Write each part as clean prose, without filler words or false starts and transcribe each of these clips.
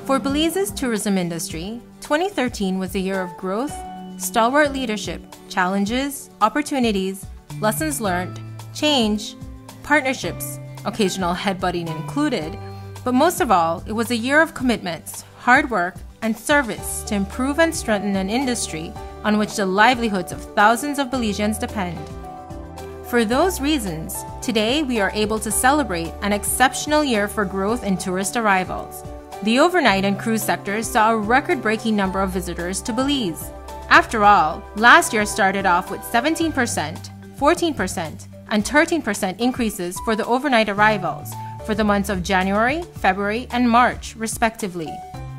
For Belize's tourism industry, 2013 was a year of growth, stalwart leadership, challenges, opportunities, lessons learned, change, partnerships, occasional headbutting included, but most of all, it was a year of commitments, hard work, and service to improve and strengthen an industry on which the livelihoods of thousands of Belizeans depend. For those reasons, today we are able to celebrate an exceptional year for growth in tourist arrivals. The overnight and cruise sectors saw a record-breaking number of visitors to Belize. After all, last year started off with 17%, 14%, and 13% increases for the overnight arrivals for the months of January, February, and March, respectively.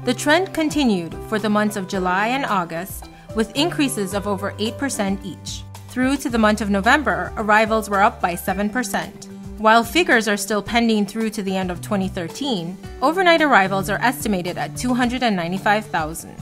The trend continued for the months of July and August, with increases of over 8% each. Through to the month of November, arrivals were up by 7%. While figures are still pending through to the end of 2013, overnight arrivals are estimated at 295,000.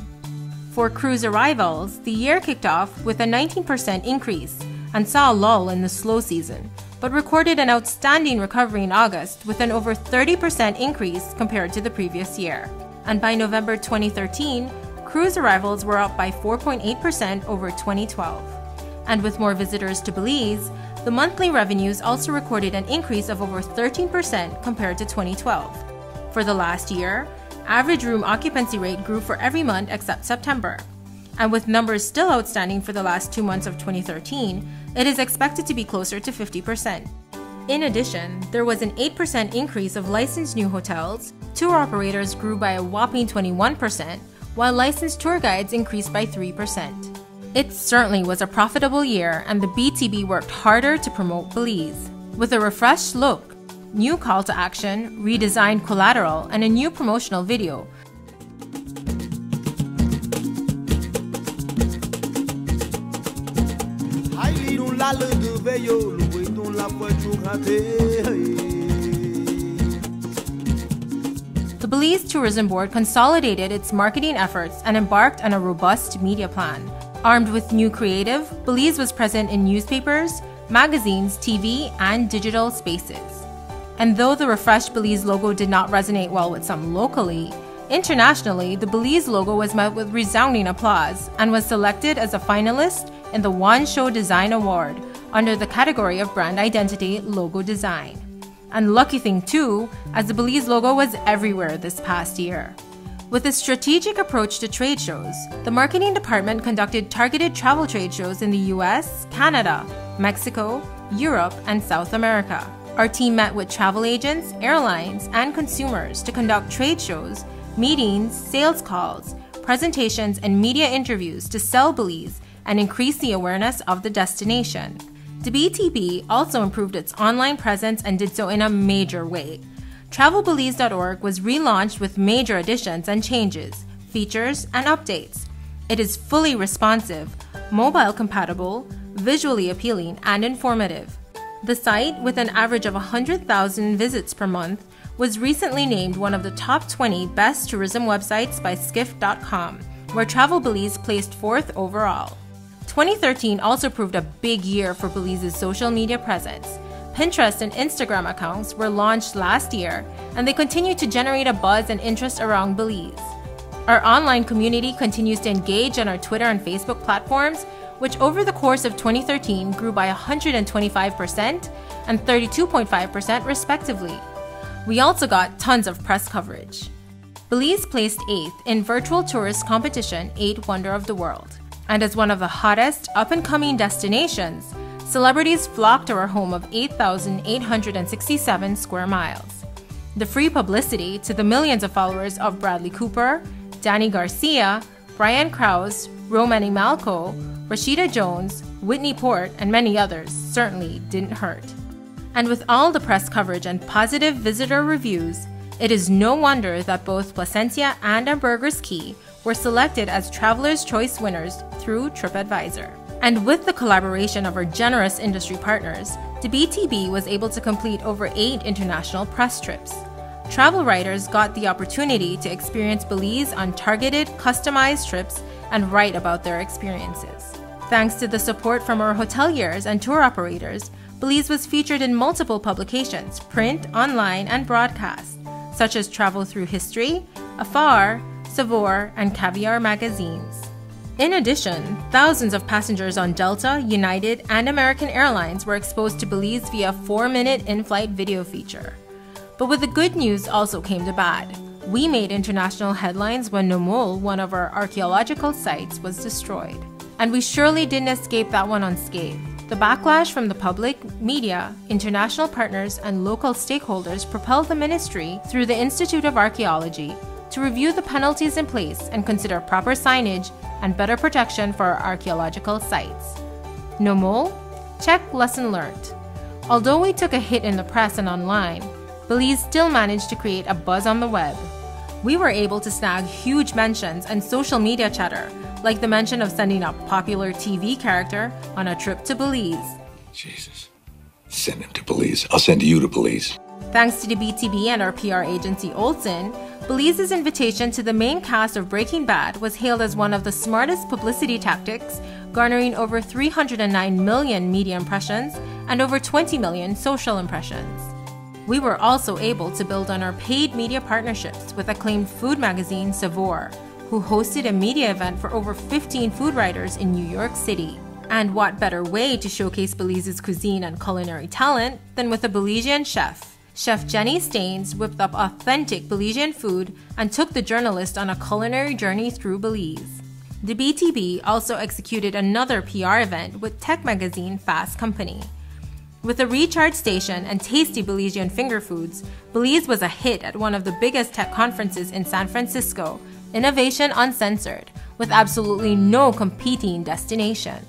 For cruise arrivals, the year kicked off with a 19% increase and saw a lull in the slow season, but recorded an outstanding recovery in August with an over 30% increase compared to the previous year. And by November 2013, cruise arrivals were up by 4.8% over 2012. And with more visitors to Belize, the monthly revenues also recorded an increase of over 13% compared to 2012. For the last year, average room occupancy rate grew for every month except September. And with numbers still outstanding for the last 2 months of 2013, it is expected to be closer to 50%. In addition, there was an 8% increase of licensed new hotels, tour operators grew by a whopping 21%, while licensed tour guides increased by 3%. It certainly was a profitable year, and the BTB worked harder to promote Belize. With a refreshed look, new call to action, redesigned collateral, and a new promotional video, the Belize Tourism Board consolidated its marketing efforts and embarked on a robust media plan. Armed with new creative, Belize was present in newspapers, magazines, TV, and digital spaces. And though the refreshed Belize logo did not resonate well with some locally, internationally, the Belize logo was met with resounding applause and was selected as a finalist in the One Show Design Award under the category of Brand Identity Logo Design. And lucky thing too, as the Belize logo was everywhere this past year. With a strategic approach to trade shows, the marketing department conducted targeted travel trade shows in the US, Canada, Mexico, Europe, and South America. Our team met with travel agents, airlines, and consumers to conduct trade shows, meetings, sales calls, presentations, and media interviews to sell Belize and increase the awareness of the destination. The BTB also improved its online presence and did so in a major way. TravelBelize.org was relaunched with major additions and changes, features, and updates. It is fully responsive, mobile compatible, visually appealing, and informative. The site, with an average of 100,000 visits per month, was recently named one of the top 20 best tourism websites by Skift.com, where Travel Belize placed 4th overall. 2013 also proved a big year for Belize's social media presence. Pinterest and Instagram accounts were launched last year, and they continue to generate a buzz and interest around Belize. Our online community continues to engage on our Twitter and Facebook platforms, which over the course of 2013 grew by 125% and 32.5% respectively. We also got tons of press coverage. Belize placed 8th in virtual tourist competition 8 Wonder of the World. And as one of the hottest up-and-coming destinations, celebrities flocked to our home of 8,867 square miles. The free publicity to the millions of followers of Bradley Cooper, Danny Garcia, Brian Krause, Romany Malco, Rashida Jones, Whitney Port, and many others certainly didn't hurt. And with all the press coverage and positive visitor reviews, it is no wonder that both Placencia and Ambergris Caye were selected as Traveler's Choice winners through TripAdvisor. And with the collaboration of our generous industry partners, the BTB was able to complete over 8 international press trips. Travel writers got the opportunity to experience Belize on targeted, customized trips and write about their experiences. Thanks to the support from our hoteliers and tour operators, Belize was featured in multiple publications, print, online, and broadcast, such as Travel Through History, Afar, Savoir, and Caviar magazines. In addition, thousands of passengers on Delta, United, and American Airlines were exposed to Belize via a 4-minute in-flight video feature. But with the good news also came the bad. We made international headlines when Nomol, one of our archaeological sites, was destroyed. And we surely didn't escape that one unscathed. The backlash from the public, media, international partners, and local stakeholders propelled the ministry through the Institute of Archaeology to review the penalties in place and consider proper signage and better protection for our archaeological sites. Nomol? Check lesson learned. Although we took a hit in the press and online, Belize still managed to create a buzz on the web. We were able to snag huge mentions and social media chatter, like the mention of sending a popular TV character on a trip to Belize. Jesus. Send him to Belize. I'll send you to Belize. Thanks to the BTB and our PR agency Olsen, Belize's invitation to the main cast of Breaking Bad was hailed as one of the smartest publicity tactics, garnering over 309 million media impressions and over 20 million social impressions. We were also able to build on our paid media partnerships with acclaimed food magazine Savoir, who hosted a media event for over 15 food writers in New York City. And what better way to showcase Belize's cuisine and culinary talent than with a Belizean chef? Chef Jenny Staines whipped up authentic Belizean food and took the journalist on a culinary journey through Belize. The BTB also executed another PR event with tech magazine Fast Company. With a recharge station and tasty Belizean finger foods, Belize was a hit at one of the biggest tech conferences in San Francisco, Innovation Uncensored, with absolutely no competing destination.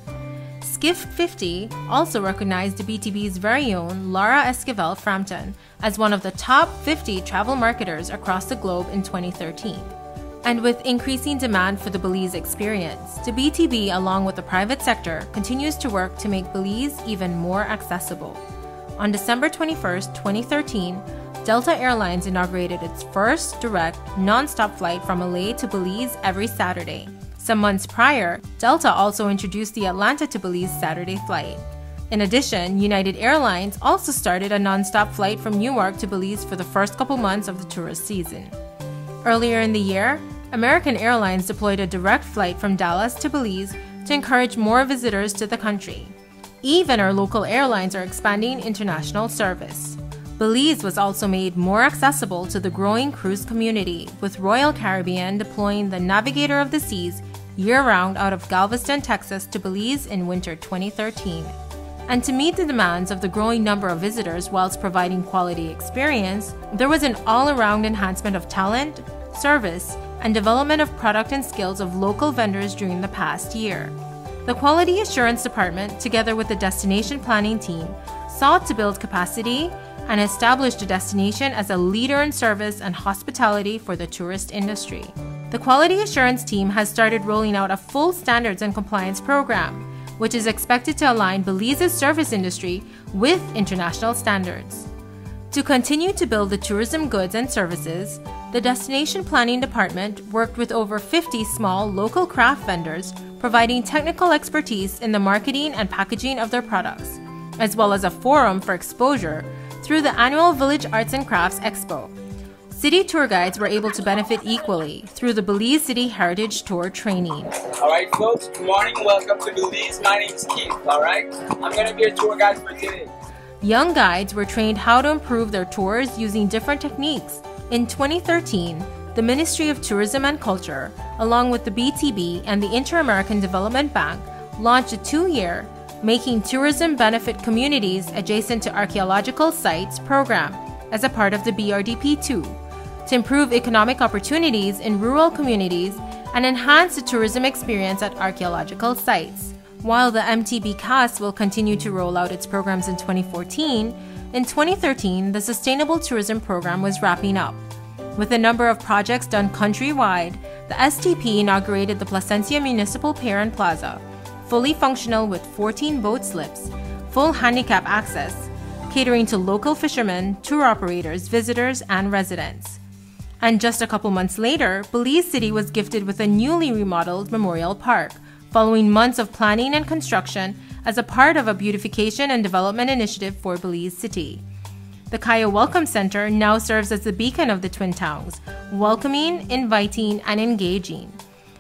Skift 50 also recognized the BTB's very own Laura Esquivel Frampton as one of the top 50 travel marketers across the globe in 2013. And with increasing demand for the Belize experience, the BTB, along with the private sector, continues to work to make Belize even more accessible. On December 21, 2013, Delta Airlines inaugurated its first direct, non-stop flight from LA to Belize every Saturday. Some months prior, Delta also introduced the Atlanta to Belize Saturday flight. In addition, United Airlines also started a non-stop flight from Newark to Belize for the first couple months of the tourist season. Earlier in the year, American Airlines deployed a direct flight from Dallas to Belize to encourage more visitors to the country. Even our local airlines are expanding international service. Belize was also made more accessible to the growing cruise community, with Royal Caribbean deploying the Navigator of the Seas year-round out of Galveston, Texas to Belize in winter 2013. And to meet the demands of the growing number of visitors whilst providing quality experience, there was an all-around enhancement of talent, service, and development of product and skills of local vendors during the past year. The Quality Assurance Department, together with the destination planning team, sought to build capacity and establish the destination as a leader in service and hospitality for the tourist industry. The Quality Assurance team has started rolling out a full standards and compliance program, which is expected to align Belize's service industry with international standards. To continue to build the tourism goods and services, the Destination Planning Department worked with over 50 small local craft vendors, providing technical expertise in the marketing and packaging of their products, as well as a forum for exposure through the annual Village Arts and Crafts Expo. City tour guides were able to benefit equally through the Belize City Heritage Tour training. Alright folks, good morning, welcome to Belize. My name is Keith, alright? I'm going to be your tour guide for today. Young guides were trained how to improve their tours using different techniques. In 2013, the Ministry of Tourism and Culture, along with the BTB and the Inter-American Development Bank, launched a 2-year Making Tourism Benefit Communities Adjacent to Archaeological Sites program as a part of the BRDP-2 to improve economic opportunities in rural communities and enhance the tourism experience at archaeological sites. While the MTB CAS will continue to roll out its programs in 2014, in 2013, the Sustainable Tourism Program was wrapping up. With a number of projects done countrywide, the STP inaugurated the Placencia Municipal Pier and Plaza, fully functional with 14 boat slips, full handicap access, catering to local fishermen, tour operators, visitors, and residents. And just a couple months later, Belize City was gifted with a newly remodeled memorial park, following months of planning and construction as a part of a beautification and development initiative for Belize City. The Kaya Welcome Center now serves as the beacon of the Twin Towns, welcoming, inviting, and engaging.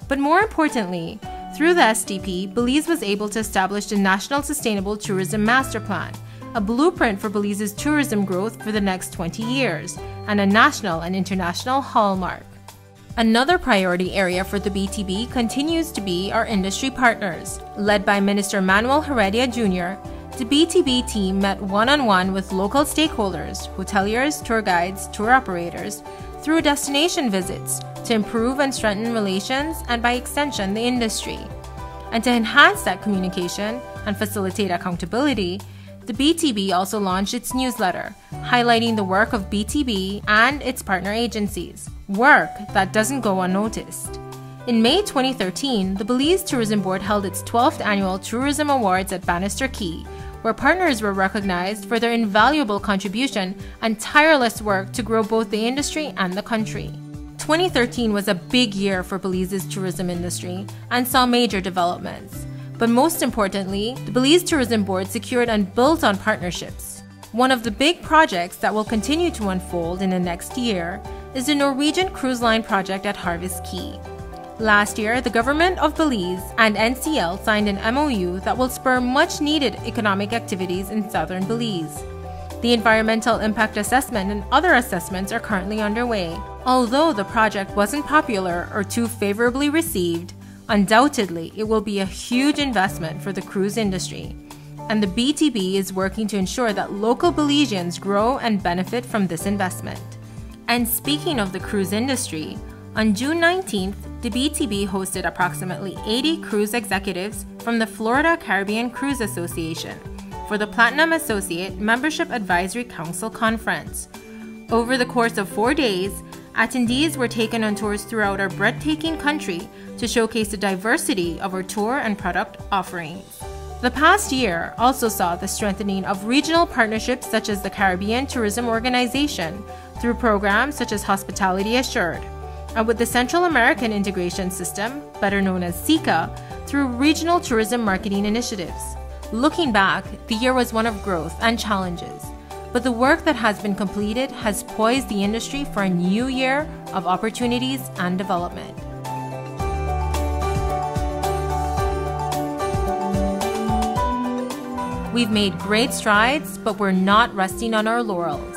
But more importantly, through the SDP, Belize was able to establish the National Sustainable Tourism Master Plan, a blueprint for Belize's tourism growth for the next 20 years, and a national and international hallmark. Another priority area for the BTB continues to be our industry partners. Led by Minister Manuel Heredia Jr., the BTB team met one-on-one with local stakeholders, hoteliers, tour guides, tour operators, through destination visits to improve and strengthen relations and by extension the industry. And to enhance that communication and facilitate accountability, the BTB also launched its newsletter, highlighting the work of BTB and its partner agencies, work that doesn't go unnoticed. In May 2013, the Belize Tourism Board held its 12th annual Tourism Awards at Bannister Key, where partners were recognized for their invaluable contribution and tireless work to grow both the industry and the country. 2013 was a big year for Belize's tourism industry and saw major developments. But most importantly, the Belize Tourism Board secured and built on partnerships. One of the big projects that will continue to unfold in the next year is the Norwegian cruise line project at Harvest Key. Last year, the government of Belize and NCL signed an MOU that will spur much-needed economic activities in southern Belize. The environmental impact assessment and other assessments are currently underway. Although the project wasn't popular or too favorably received, undoubtedly it will be a huge investment for the cruise industry. And the BTB is working to ensure that local Belizeans grow and benefit from this investment. And speaking of the cruise industry, on June 19th, the BTB hosted approximately 80 cruise executives from the Florida Caribbean Cruise Association for the Platinum Associate Membership Advisory Council Conference. Over the course of 4 days, attendees were taken on tours throughout our breathtaking country to showcase the diversity of our tour and product offerings. The past year also saw the strengthening of regional partnerships such as the Caribbean Tourism Organization through programs such as Hospitality Assured, and with the Central American Integration System, better known as SICA, through regional tourism marketing initiatives. Looking back, the year was one of growth and challenges, but the work that has been completed has poised the industry for a new year of opportunities and development. We've made great strides, but we're not resting on our laurels.